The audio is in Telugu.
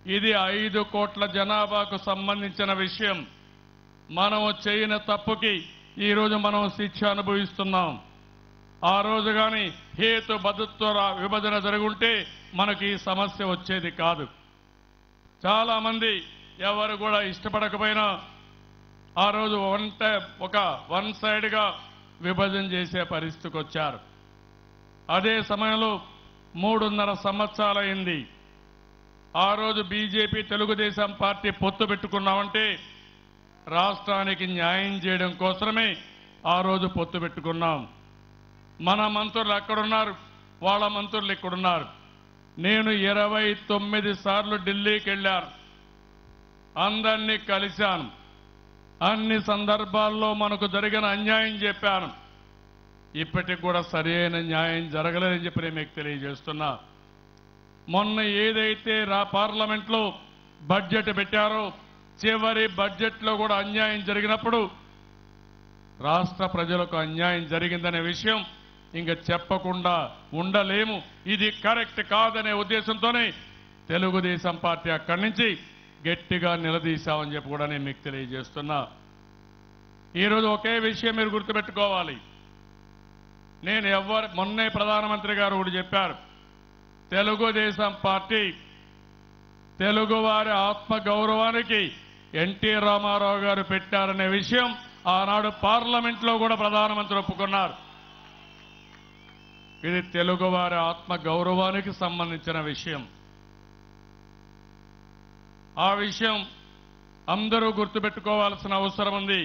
ఇది 5 కోట్ల జనాభాకు సంబంధించిన విషయం. మనము చేయని తప్పుకి ఈరోజు మనం శిక్ష అనుభవిస్తున్నాం. ఆ రోజు కానీ హేతుబద్ధత్వ విభజన జరుగుంటే మనకి ఈ సమస్య వచ్చేది కాదు. చాలా మంది ఎవరు కూడా ఇష్టపడకపోయినా ఆ రోజు వన్ సైడ్గా విభజన చేసే పరిస్థితికి వచ్చారు. అదే సమయంలో 3.5 సంవత్సరాలైంది. ఆ రోజు బీజేపీ తెలుగుదేశం పార్టీ పొత్తు పెట్టుకున్నామంటే రాష్ట్రానికి న్యాయం చేయడం కోసమే ఆ రోజు పొత్తు పెట్టుకున్నాం. మన మంత్రులు అక్కడున్నారు, వాళ్ళ మంత్రులు ఇక్కడున్నారు. నేను 29 సార్లు ఢిల్లీకి వెళ్ళాను, అందరినీ కలిశాను. అన్ని సందర్భాల్లో మనకు జరిగిన అన్యాయం చెప్పాను. ఇప్పటికి కూడా సరైన న్యాయం జరగలేదని చెప్పి నేను మీకు తెలియజేస్తున్నా. మొన్న ఏదైతే పార్లమెంట్లో బడ్జెట్ పెట్టారో చివరి బడ్జెట్లో కూడా అన్యాయం జరిగినప్పుడు రాష్ట్ర ప్రజలకు అన్యాయం జరిగిందనే విషయం ఇంకా చెప్పకుండా ఉండలేము. ఇది కరెక్ట్ కాదనే ఉద్దేశంతోనే తెలుగుదేశం పార్టీ అక్కడి నుంచి గట్టిగా నిలదీశామని చెప్పి కూడా నేను మీకు తెలియజేస్తున్నా. ఈరోజు ఒకే విషయం మీరు గుర్తుపెట్టుకోవాలి. మొన్నే ప్రధానమంత్రి గారు కూడా చెప్పారు, తెలుగుదేశం పార్టీ తెలుగువారి ఆత్మగౌరవానికి ఎన్టీ రామారావు గారు పెట్టారనే విషయం ఆనాడు పార్లమెంట్లో కూడా ప్రధానమంత్రి ఒప్పుకున్నారు. ఇది తెలుగువారి ఆత్మగౌరవానికి సంబంధించిన విషయం. ఆ విషయం అందరూ గుర్తుపెట్టుకోవాల్సిన అవసరం ఉంది.